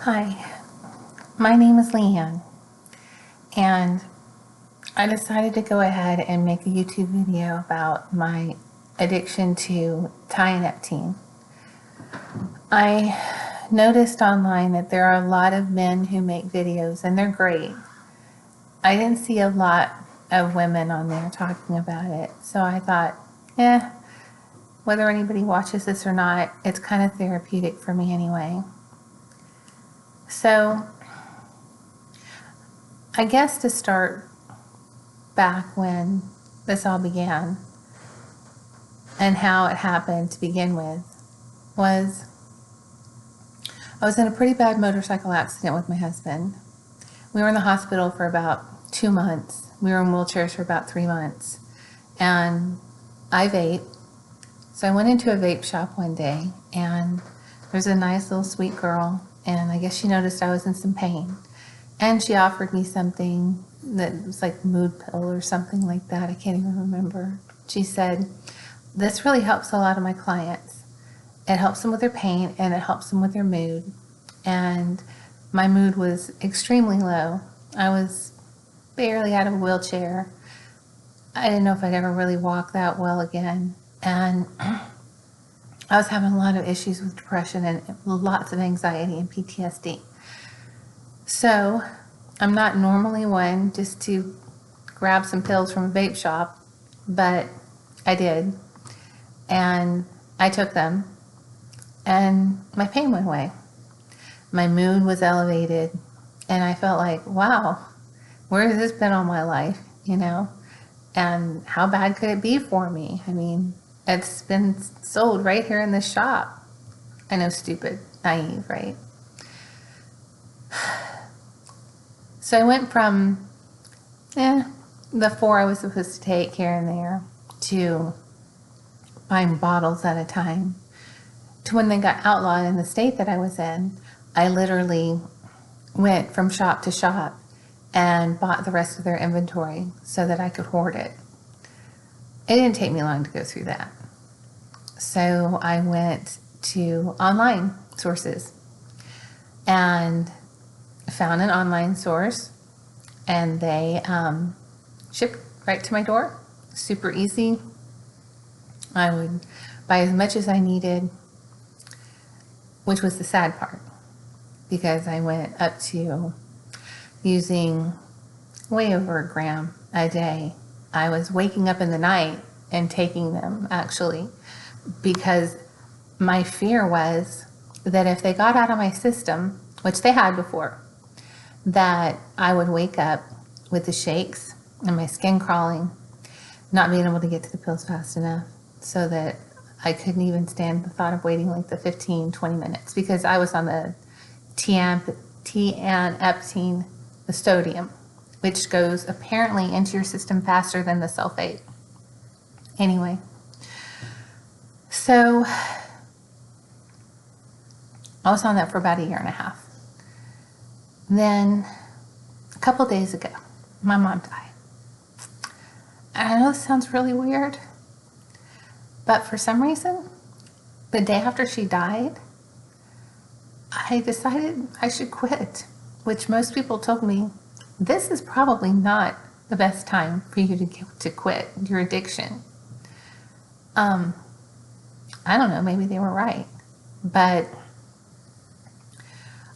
Hi, my name is Leanne, and I decided to go ahead and make a YouTube video about my addiction to Tianeptine. I noticed online that there are a lot of men who make videos, and they're great. I didn't see a lot of women on there talking about it, so I thought, whether anybody watches this or not, it's kind of therapeutic for me anyway. So, I guess to start back when this all began and how it happened to begin with was I was in a pretty bad motorcycle accident with my husband. We were in the hospital for about 2 months. We were in wheelchairs for about 3 months. And I vape. So I went into a vape shop one day, and there's a nice little sweet girl, and I guess she noticed I was in some pain. And she offered me something that was like mood pill or something like that. I can't even remember. She said, "This really helps a lot of my clients. It helps them with their pain and it helps them with their mood." And my mood was extremely low. I was barely out of a wheelchair. I didn't know if I'd ever really walk that well again. And I was having a lot of issues with depression and lots of anxiety and PTSD. So I'm not normally one just to grab some pills from a vape shop, but I did. And I took them, and my pain went away. My mood was elevated, and I felt like, wow, where has this been all my life, And how bad could it be for me? I mean, it's been sold right here in this shop. I know, stupid, naive, right? So I went from the 4 I was supposed to take here and there to buying bottles at a time, to when they got outlawed in the state that I was in. I literally went from shop to shop and bought the rest of their inventory so that I could hoard it. It didn't take me long to go through that. So I went to online sources and found an online source, and they shipped right to my door. Super easy. I would buy as much as I needed, which was the sad part, because I went up to using way over a gram a day. I was waking up in the night and taking them, actually, because my fear was that if they got out of my system, which they had before, that I would wake up with the shakes and my skin crawling, not being able to get to the pills fast enough, so that I couldn't even stand the thought of waiting like the 15-20 minutes, because I was on the Tianeptine sodium, which goes apparently into your system faster than the sulfate. Anyway, so I was on that for about 1.5 years. Then a couple days ago, my mom died. And I know this sounds really weird, but for some reason, the day after she died, I decided I should quit, which most people told me, this is probably not the best time for you to quit your addiction. I don't know, maybe they were right, but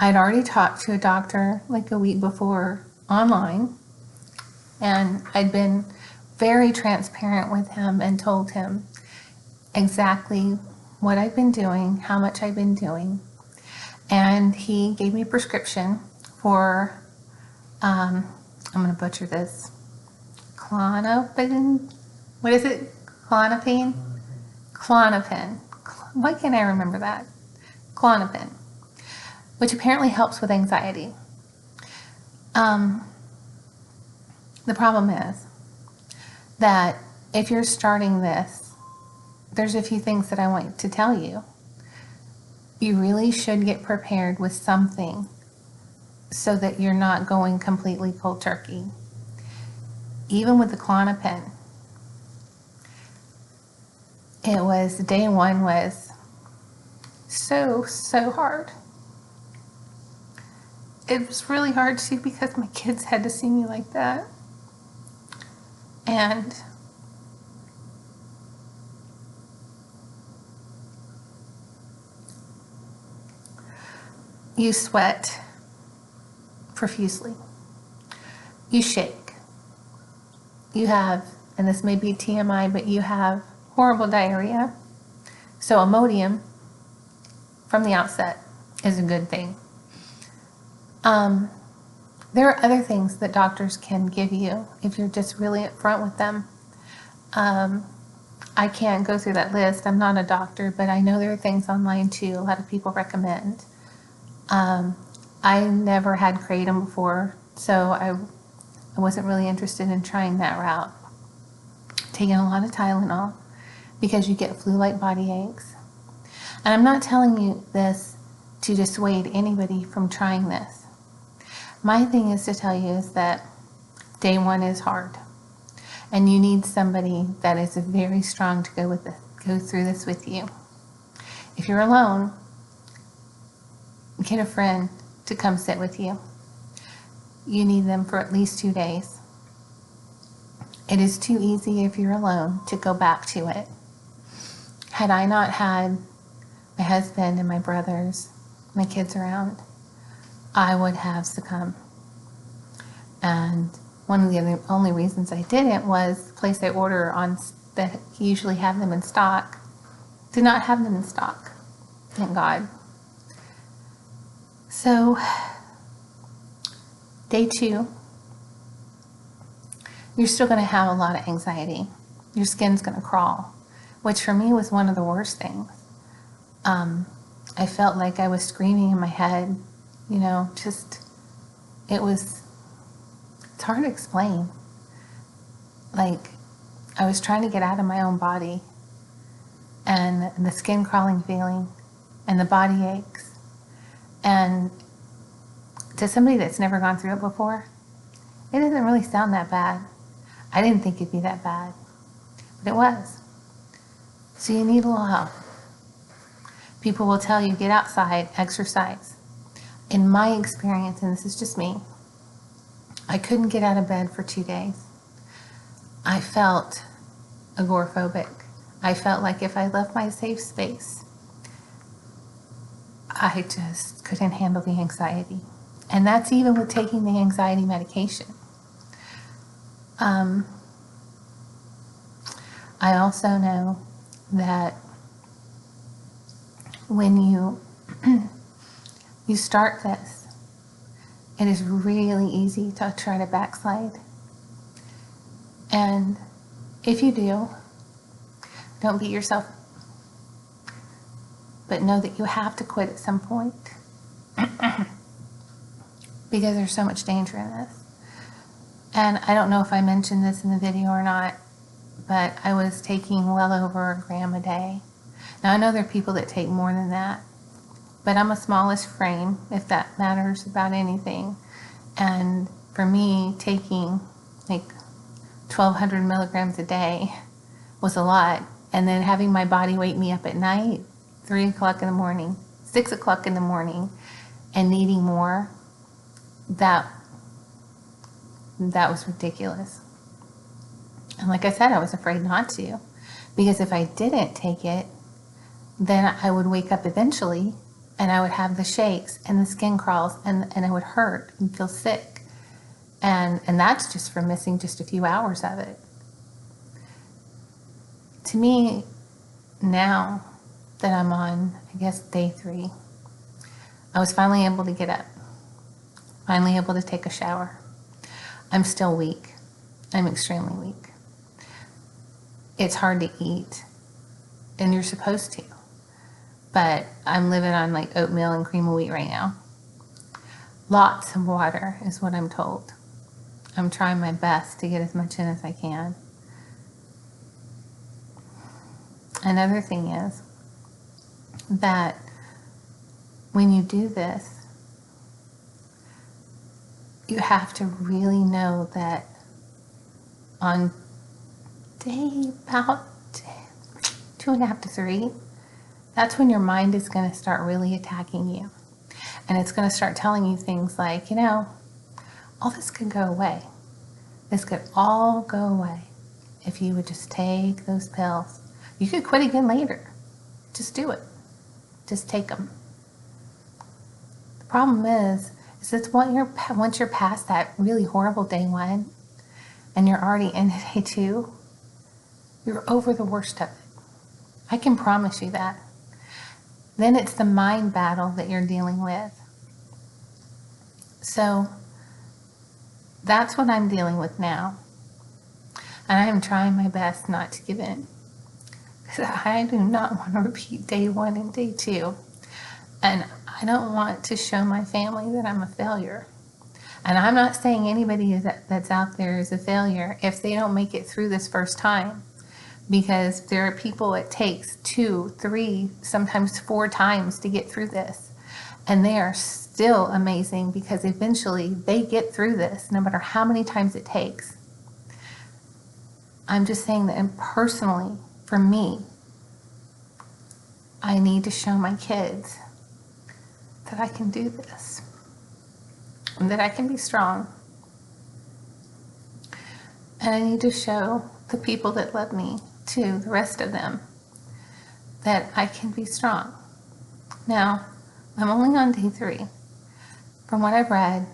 I'd already talked to a doctor like a week before online, and I'd been very transparent with him and told him exactly what I've been doing, how much I've been doing, and he gave me a prescription for, I'm going to butcher this, Klonopin, what is it? Klonopin? Klonopin. Why can't I remember that? Klonopin, which apparently helps with anxiety. The problem is that if you're starting this, there's a few things that I want to tell you. You really should get prepared with something so that you're not going completely cold turkey. Even with the Klonopin, it was, day one was so hard. it was really hard too because my kids had to see me like that. And you sweat profusely. You shake. You have, and this may be TMI, but you have horrible diarrhea. So Imodium from the outset is a good thing. There are other things that doctors can give you if you're just really upfront with them. I can't go through that list. I'm not a doctor, but I know there are things online too. A lot of people recommend. I never had kratom before, so I wasn't really interested in trying that route. Taking a lot of Tylenol because you get flu-like body aches. And I'm not telling you this to dissuade anybody from trying this. My thing is to tell you is that day one is hard. And you need somebody that is very strong to go through this with you. If you're alone, get a friend to come sit with you. You need them for at least 2 days. It is too easy if you're alone to go back to it. Had I not had my husband and my brothers, my kids around, I would have succumbed. And one of the only reasons I didn't was the place I order on that usually have them in stock did not have them in stock. Thank God. So, day 2, you're still going to have a lot of anxiety. Your skin's going to crawl, which for me was one of the worst things. I felt like I was screaming in my head, it's hard to explain. Like, I was trying to get out of my own body, and the skin crawling feeling, and the body aches. And to somebody that's never gone through it before, it doesn't really sound that bad. I didn't think it'd be that bad, but it was. So you need a little help. People will tell you, get outside, exercise. In my experience, and this is just me, I couldn't get out of bed for 2 days. I felt agoraphobic. I felt like if I left my safe space, I just couldn't handle the anxiety. And that's even with taking the anxiety medication. I also know that when you start this, it is really easy to try to backslide. And if you do, don't beat yourself, but know that you have to quit at some point because there's so much danger in this. And I don't know if I mentioned this in the video or not, but I was taking well over 1 gram a day. Now, I know there are people that take more than that, but I'm a smallish frame, if that matters about anything. And for me, taking like 1,200 milligrams a day was a lot. And then having my body wake me up at night, 3 o'clock in the morning, 6 o'clock in the morning, and needing more, that was ridiculous. And like I said, I was afraid not to, because if I didn't take it, then I would wake up eventually and I would have the shakes and the skin crawls and I would hurt and feel sick. And that's just from missing just a few hours of it. To me, now that I'm on, I guess, day 3, I was finally able to get up, finally able to take a shower. I'm still weak. I'm extremely weak. It's hard to eat, and you're supposed to, but I'm living on like oatmeal and cream of wheat right now. Lots of water is what I'm told. I'm trying my best to get as much in as I can. Another thing is that when you do this, you have to really know that on day about 2.5 to 3, that's when your mind is going to start really attacking you. And it's going to start telling you things like, all this could go away. This could all go away if you would just take those pills. You could quit again later. Just do it. Just take them. The problem is it's once you're past that really horrible day one and you're already into day two, you're over the worst of it. I can promise you that. Then it's the mind battle that you're dealing with. So that's what I'm dealing with now. And I am trying my best not to give in. Because I do not want to repeat day one and day two. And I don't want to show my family that I'm a failure. And I'm not saying anybody that's out there is a failure if they don't make it through this first time. Because there are people it takes 2, 3, sometimes 4 times to get through this. And they are still amazing because eventually they get through this no matter how many times it takes. I'm just saying that personally, for me, I need to show my kids that I can do this. And that I can be strong. And I need to show the people that love me, to the rest of them, that I can be strong. Now, I'm only on day 3. From what I've read,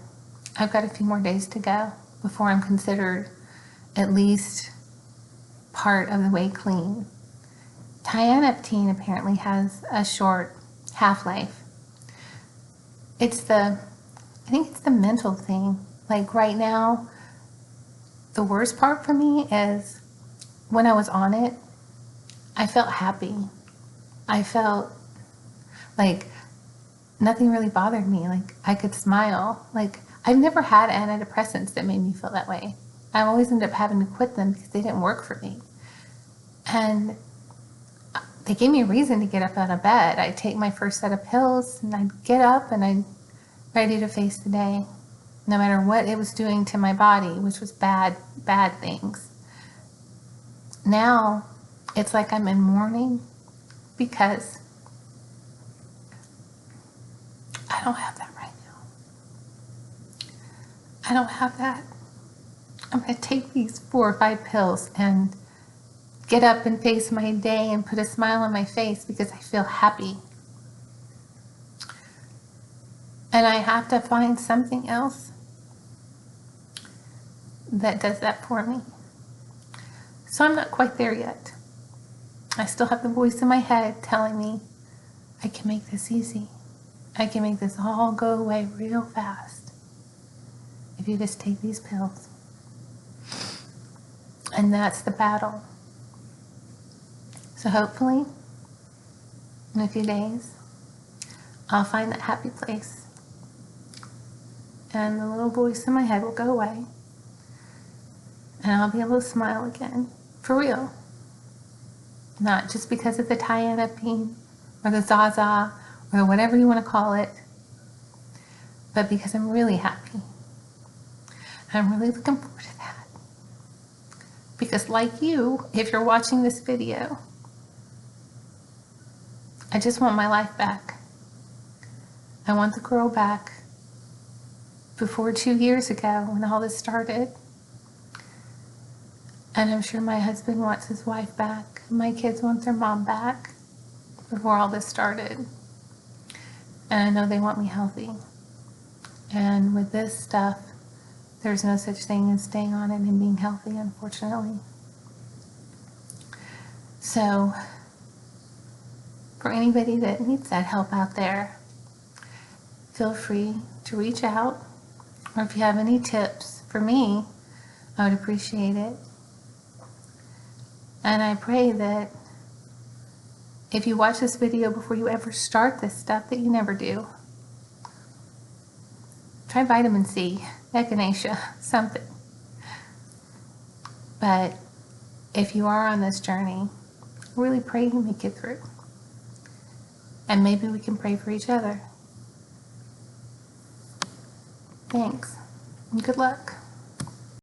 I've got a few more days to go before I'm considered at least part of the way clean. Tianeptine apparently has a short half-life. I think it's the mental thing. Like right now, the worst part for me is when I was on it, I felt happy. I felt like nothing really bothered me. Like I could smile. Like I've never had antidepressants that made me feel that way. I always ended up having to quit them because they didn't work for me. And they gave me a reason to get up out of bed. I'd take my first set of pills and I'd get up and I'd ready to face the day, no matter what it was doing to my body, which was bad things. Now, it's like I'm in mourning because I don't have that right now. I don't have that. I'm going to take these 4 or 5 pills and get up and face my day and put a smile on my face because I feel happy. And I have to find something else that does that for me. So I'm not quite there yet. I still have the voice in my head telling me, I can make this easy. I can make this all go away real fast if you just take these pills. And that's the battle. So hopefully, in a few days, I'll find that happy place. And the little voice in my head will go away. And I'll be able to smile again. For real. Not just because of the Tianeptine or the ZaZa or whatever you want to call it. But because I'm really happy. I'm really looking forward to that. Because like you, if you're watching this video, I just want my life back. I want the girl back before 2 years ago when all this started. And I'm sure my husband wants his wife back. My kids want their mom back before all this started. And I know they want me healthy. And with this stuff, there's no such thing as staying on it and being healthy, unfortunately. So, for anybody that needs that help out there, feel free to reach out. Or if you have any tips for me, I would appreciate it. And I pray that if you watch this video before you ever start this stuff, that you never do. Try vitamin C, echinacea, something. But if you are on this journey, really pray you make it through. And maybe we can pray for each other. Thanks, and good luck.